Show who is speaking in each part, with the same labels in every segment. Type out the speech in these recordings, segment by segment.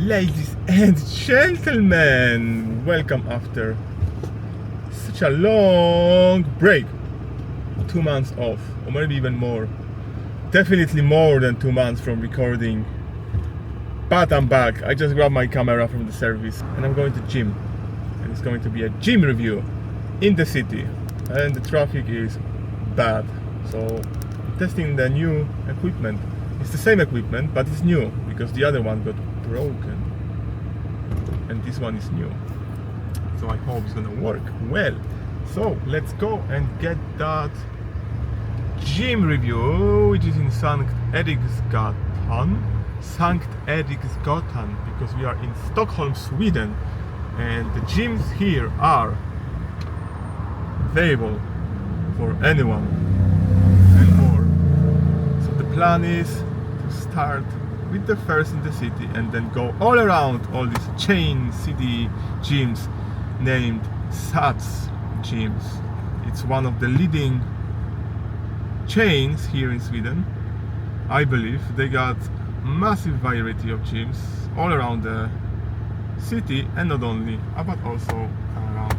Speaker 1: Ladies and gentlemen, welcome after such a long break. 2 months off, or maybe even more. Definitely more than 2 months from recording. But I'm back. I just grabbed my camera from the service and I'm going to gym. And it's going to be a gym review in the city. And the traffic is bad. So I'm testing the new equipment. It's the same equipment, but it's new because the other one got broken. And this one is new. So I hope it's gonna work well. So let's go and get that gym review, which is in Sankt Eriksgatan. Sankt Eriksgatan, because we are in Stockholm, Sweden, and the gyms here are available for anyone and more. So the plan is to start with the first in the city and then go all around all these chain city gyms named SATS gyms. It's one of the leading chains here in Sweden, I believe. They got massive variety of gyms all around the city, and not only, but also around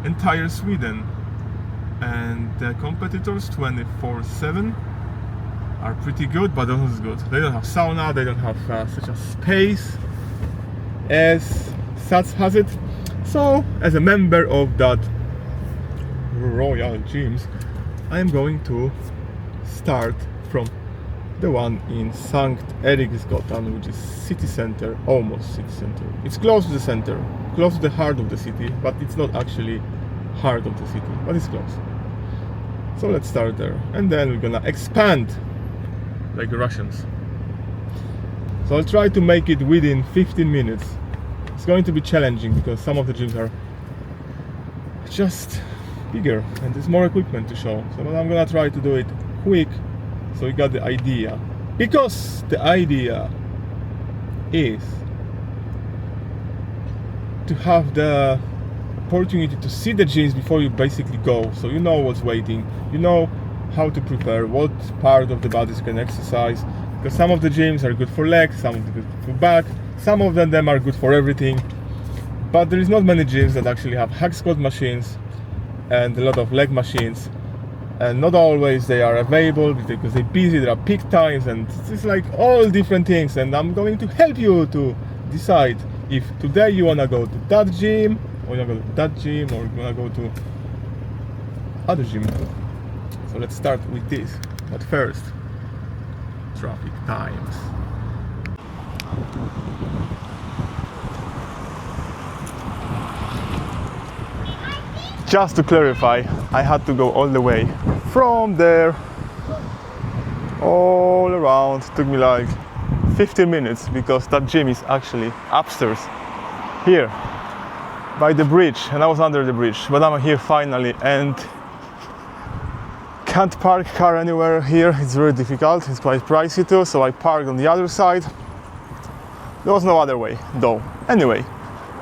Speaker 1: entire Sweden. And the competitors 24/7 are pretty good, but not as good. They don't have sauna, they don't have such a space as SATS has it. So as a member of that Royal Gyms, I am going to start from the one in Sankt Eriksgatan, which is city center, almost city center. It's close to the center, close to the heart of the city, but it's not actually heart of the city, but it's close. So let's start there, and then we're gonna expand like the Russians. So I'll try to make it within 15 minutes. It's going to be challenging because some of the gyms are just bigger and there's more equipment to show. So I'm gonna try to do it quick so you got the idea. Because the idea is to have the opportunity to see the gyms before you basically go. So you know what's waiting, you know how to prepare, what part of the body you can exercise. Because some of the gyms are good for legs, some of them are good for back, some of them are good for everything. But there is not many gyms that actually have hack squat machines and a lot of leg machines, and not always they are available because they're busy, there are peak times, and it's like all different things. And I'm going to help you to decide if today you want to go to that gym, or you want to go to that gym, or you want to go to other gym. So let's start with this. But first, traffic times. Just to clarify, I had to go all the way from there all around. It took me like 15 minutes because that gym is actually upstairs here by the bridge, and I was under the bridge, but I'm here finally and can't park car anywhere here. It's very difficult, it's quite pricey too, so I parked on the other side. There was no other way though. Anyway,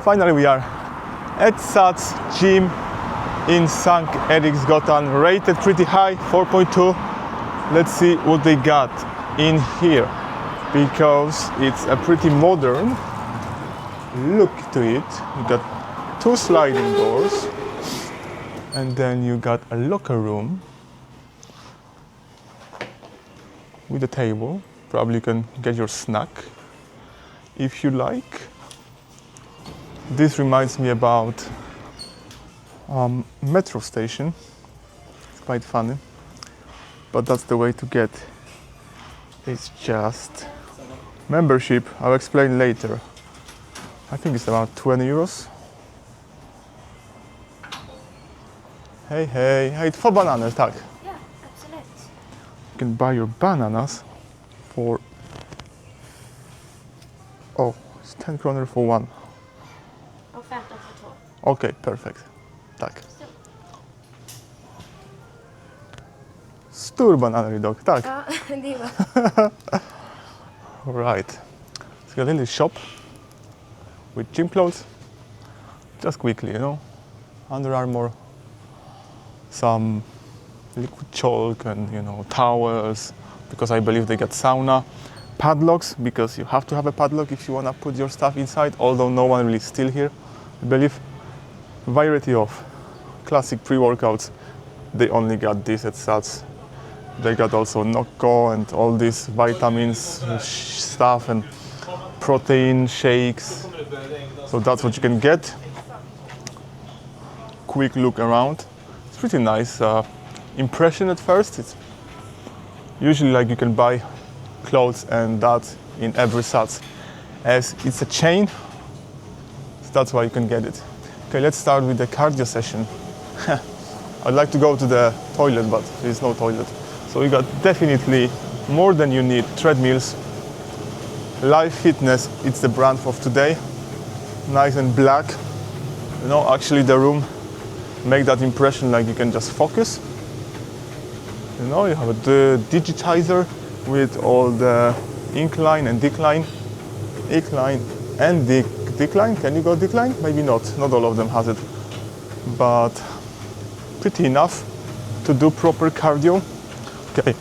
Speaker 1: finally we are at SATS gym in Sankt Eriksgatan, rated pretty high, 4.2. Let's see what they got in here, because it's a pretty modern look to it. You got 2 sliding doors, and then you got a locker room with a table. Probably you can get your snack if you like. This reminds me about metro station. It's quite funny, but that's the way to get. It's just membership. I'll explain later. I think it's about 20 euros. Hey, 2 bananas, tak?
Speaker 2: Yeah, absolutely.
Speaker 1: You can buy your bananas for, it's 10 kronor for one.
Speaker 2: Och 15 för 2.
Speaker 1: Okay, perfect. Tak. Stor banana dog, tak.
Speaker 2: Ja, det var.
Speaker 1: All right. So we got in this shop with gym clothes. Just quickly, you know, Under Armour, some liquid chalk and, you know, towels, because I believe they got sauna. padlocks, because you have to have a padlock if you want to put your stuff inside, although no one really steal here, I believe. Variety of classic pre-workouts. They only got this at Sats. They got also Nocco and all these vitamins stuff and protein shakes. So that's what you can get. Quick look around. It's pretty nice impression at first. It's usually like you can buy clothes and that in every Sats. As it's a chain, so that's why you can get it. Okay, let's start with the cardio session. I'd like to go to the toilet, but there's no toilet. So we got definitely more than you need treadmills. Live Fitness, it's the brand of today. Nice and black. You know, actually the room make that impression like you can just focus. You know, you have the digitizer with all the incline and decline, incline and decline. Can you go decline? Maybe not. Not all of them has it, but pretty enough to do proper cardio. Okay,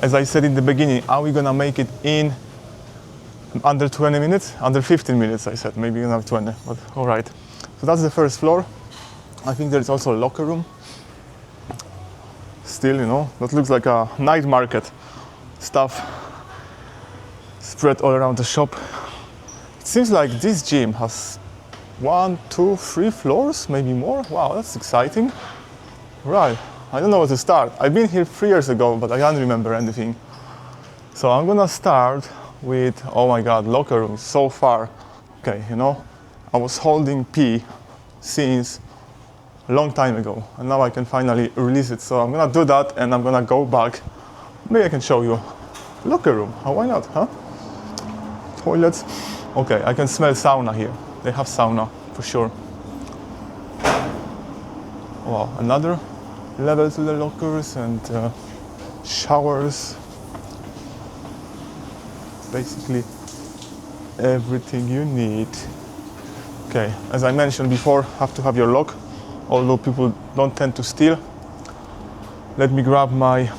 Speaker 1: as I said in the beginning, are we gonna make it in under 20 minutes? Under 15 minutes, I said. Maybe another 20, but all right. So that's the first floor. I think there's also a locker room. Still, you know, that looks like a night market. Stuff spread all around the shop. It seems like this gym has 1, 2, 3 floors, maybe more. Wow, that's exciting. Right, I don't know where to start. I've been here 3 years ago, but I can't remember anything. So I'm gonna start with, oh my God, locker room, so far. Okay, you know, I was holding pee since a long time ago, and now I can finally release it. So I'm gonna do that, and I'm gonna go back. Maybe I can show you. Locker room, why not, huh? Toilets. Okay, I can smell sauna here. They have sauna, for sure. Wow, another level to the lockers and showers. Basically everything you need. Okay, as I mentioned before, have to have your lock, although people don't tend to steal. Let me grab my...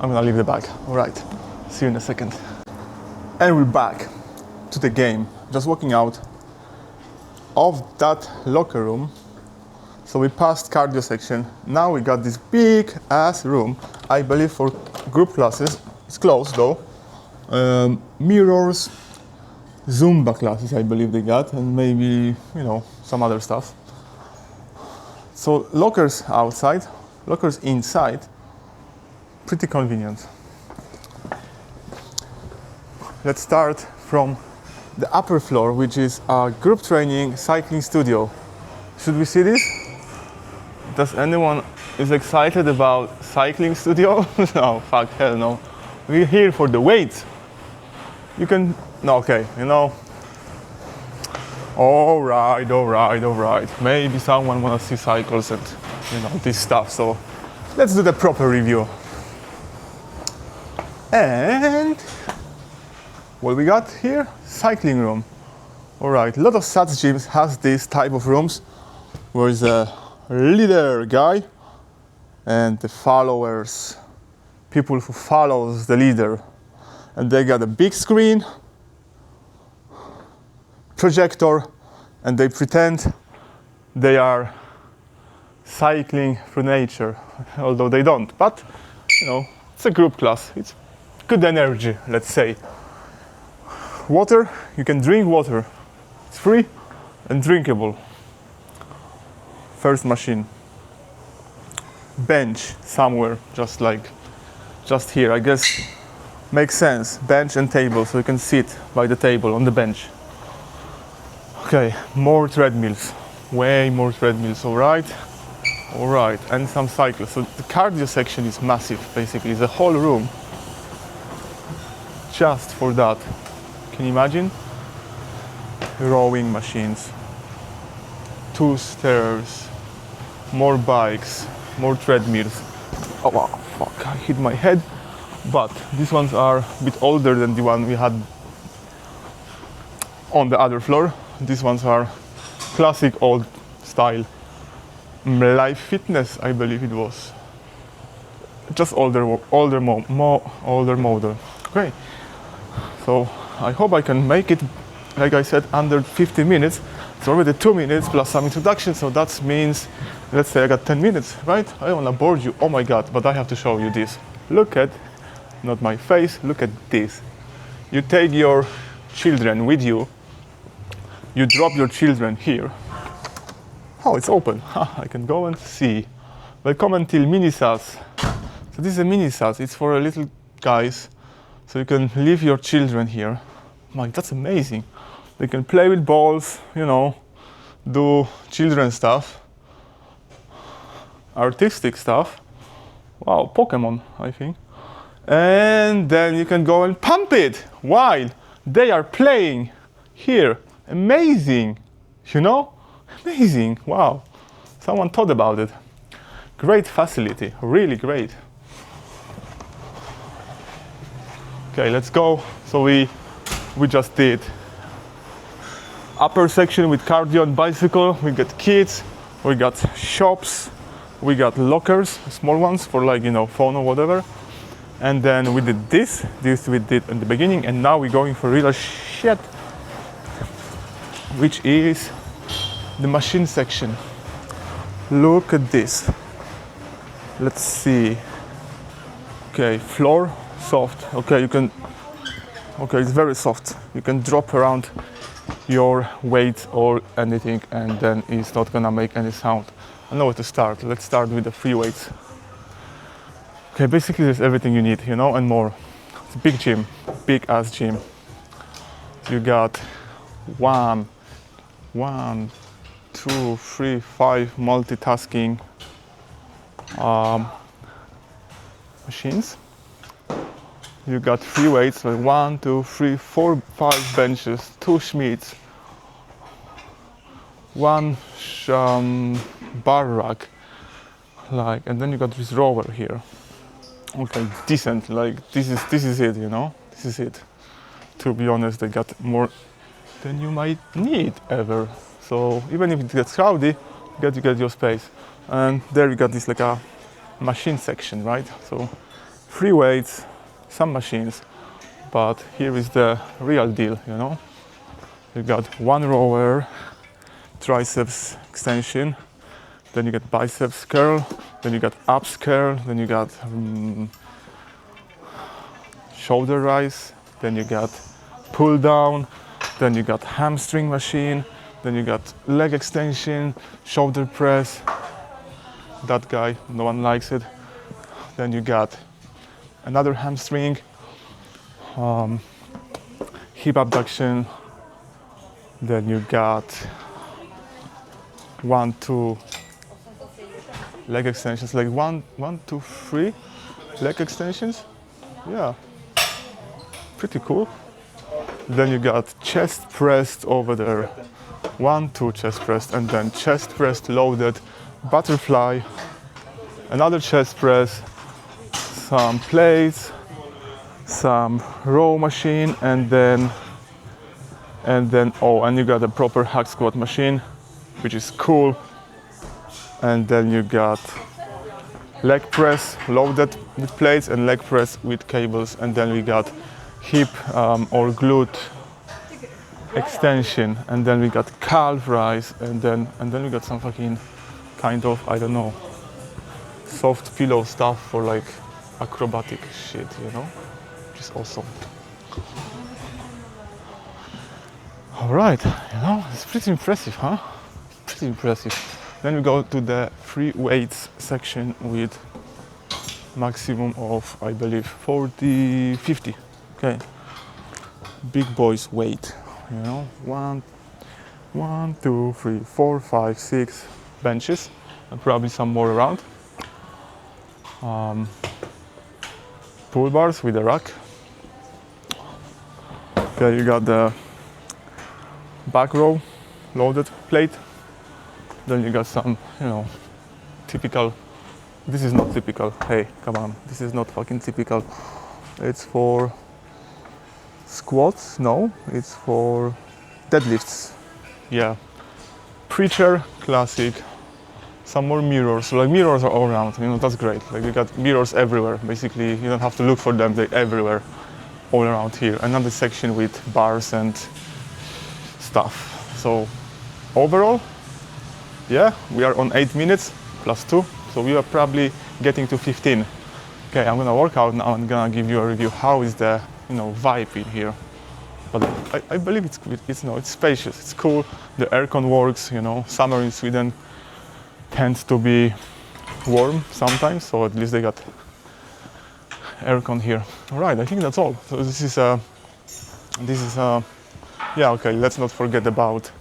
Speaker 1: I'm gonna leave the bag. All right, see you in a second. And we're back to the game. Just walking out of that locker room. So we passed cardio section. Now we got this big ass room, I believe for group classes. It's closed though. Mirrors, Zumba classes I believe they got, and maybe, you know, some other stuff. So lockers outside, lockers inside, pretty convenient. Let's start from the upper floor, which is a group training cycling studio. Should we see this? Does anyone is excited about cycling studio? No, fuck, hell no. We're here for the weights. You can, no, okay, you know. All right. Maybe someone wanna see cycles and, you know, this stuff. So let's do the proper review. And what we got here? Cycling room. All right, a lot of Sats gyms has this type of rooms where is a leader guy and the followers, people who follows the leader. And they got a big screen, projector, and they pretend they are cycling through nature, although they don't. But, you know, it's a group class. It's good energy, let's say. Water, you can drink water. It's free and drinkable. First machine. Bench somewhere, just here, I guess. Makes sense. Bench and table, so you can sit by the table on the bench. Okay, more treadmills. Way more treadmills, all right, and some cycles. So the cardio section is massive, basically. The whole room just for that. Can you imagine? Rowing machines, 2 stairs, more bikes, more treadmills. Oh wow, fuck, I hit my head. But these ones are a bit older than the one we had on the other floor. These ones are classic old style. Live Fitness, I believe it was. just older model. Okay, so I hope I can make it, like I said, under 50 minutes. It's already 2 minutes plus some introduction, so that means, let's say I got 10 minutes, right? I don't wanna bore you, oh my god, but I have to show you this. Look at, not my face, look at this. You take your children with you, you drop your children here. Oh, it's open, I can go and see. Welcome till Minisas. So this is a Minisas, it's for little guys, so you can leave your children here. Mike, that's amazing. They can play with balls, you know, do children stuff, artistic stuff. Wow, Pokemon, I think. And then you can go and pump it while they are playing here. Amazing, you know? Amazing, wow. Someone thought about it. Great facility, really great. Okay, let's go. So we just did upper section with cardio and bicycle. We got kids, we got shops, we got lockers, small ones for like, you know, phone or whatever. And then we did this we did in the beginning, and now we're going for real shit, which is the machine section. Look at this. Let's see. Okay, floor, soft. Okay, it's very soft. You can drop around your weight or anything, and then it's not gonna make any sound. I know where to start. Let's start with the free weights. Okay, basically there's everything you need, you know, and more. It's a big gym, big ass gym. You got 1, 2, 3, 5 multitasking machines. You got free weights like 1, 2, 3, 4, 5 benches, 2 Schmitz, 1 bar rack, like, and then you got this rower here. Okay, decent. Like this is it, you know. This is it. To be honest, they got more than you might need ever. So even if it gets crowded, you get your space. And there you got this like a machine section, right? So free weights, some machines, but here is the real deal, you know. You got 1 rower, triceps extension, then you get biceps curl, then you got abs curl, then you got shoulder rise, then you got pull down, then you got hamstring machine, then you got leg extension, shoulder press, that guy, no one likes it. Then you got another hamstring, hip abduction, then you got 1, 2 leg extensions, like 1, 2, 3 leg extensions. Yeah, pretty cool. Then you got chest pressed over there, 1, 2 chest pressed, and then chest pressed loaded butterfly, another chest press, some plates, some row machine, and then oh, and you got a proper hack squat machine, which is cool. And then you got leg press loaded with plates and leg press with cables, and then we got hip or glute extension, and then we got calf rise, and then we got some fucking kind of, I don't know, soft pillow stuff for like acrobatic shit, you know, which is awesome. All right, you know, it's pretty impressive, huh? Pretty impressive. Then we go to the free weights section with maximum of, I believe, 40, 50. Okay, big boys weight, you know, 1, 2, 3, 4, 5, 6 benches, and probably some more around. Pull bars with a rack. Okay, you got the back row loaded plate. Then you got some, you know, typical. This is not typical. Hey, come on, this is not fucking typical. It's for squats. No, it's for deadlifts. Yeah, preacher classic Some more mirrors. So like mirrors are all around. You know, that's great. Like you got mirrors everywhere. Basically, you don't have to look for them. They're everywhere, all around here. Another section with bars and stuff. So overall, yeah, we are on 8 minutes plus 2. So we are probably getting to 15. Okay, I'm gonna work out now. I'm gonna give you a review. How is the vibe in here? But I believe it's spacious. It's cool. The aircon works. Summer in Sweden tends to be warm sometimes, so at least they got aircon here. All right, I think that's all. So this is yeah. Okay, let's not forget about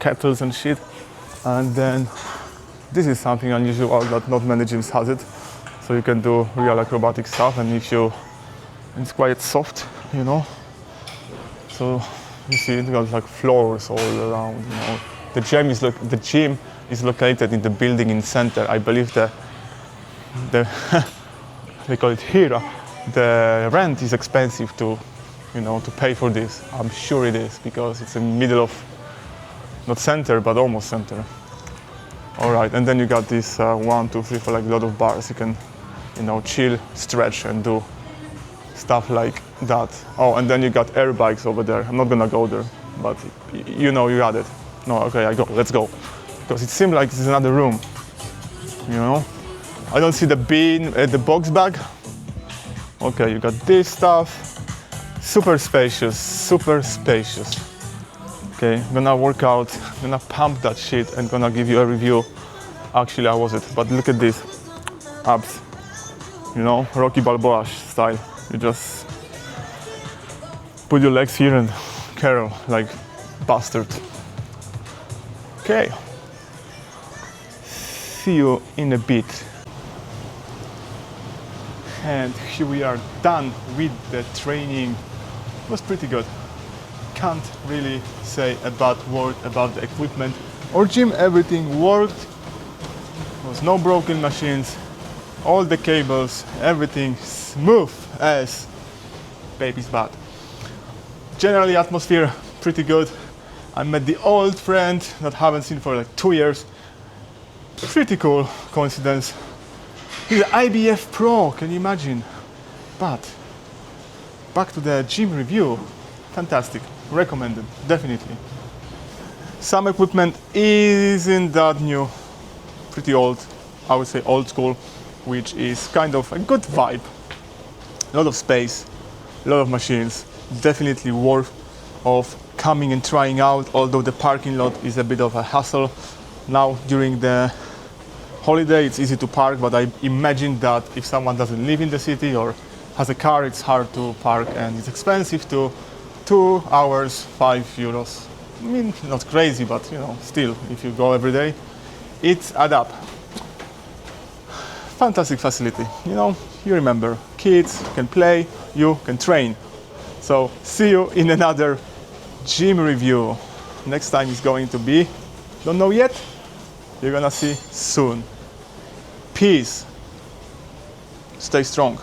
Speaker 1: kettles and shit. And then this is something unusual that not many gyms has it. So you can do real acrobatic stuff, and it's quite soft, So you see it got like floors all around. The gym is located in the building in center. I believe the they call it Hira. The rent is expensive to pay for this. I'm sure it is because it's in the middle of not center but almost center. All right, and then you got this 1, 2, 3, 4, like a lot of bars. You can chill, stretch, and do stuff like that. Oh, and then you got air bikes over there. I'm not gonna go there, but you got it. No, okay, let's go. Because it seems like this is another room, I don't see the bin, the box bag. Okay, you got this stuff. Super spacious. Okay, gonna work out, gonna pump that shit and gonna give you a review. Actually, I wasn't, but look at this. Abs. Rocky Balboa style. You just put your legs here and curl like bastard. Okay. See you in a bit. And here we are done with the training. It was pretty good. Can't really say a bad word about the equipment or gym. Everything worked. There was no broken machines. All the cables, everything smooth as baby's butt. Generally, atmosphere pretty good. I met the old friend that I haven't seen for like 2 years. Pretty cool coincidence. He's an IBF Pro, can you imagine? But back to the gym review. Fantastic, recommended, definitely. Some equipment isn't that new, pretty old, I would say old school, which is kind of a good vibe. A lot of space, a lot of machines, definitely worth of coming and trying out, although the parking lot is a bit of a hassle. Now during the holiday it's easy to park, but I imagine that if someone doesn't live in the city or has a car, it's hard to park and it's expensive too. 2 hours, 5 euros. I mean, not crazy, but still, if you go every day, it's add up. Fantastic facility. You remember, kids can play, you can train. So see you in another gym review. Next time is going to be, don't know yet, you're gonna see soon. Peace. Stay strong.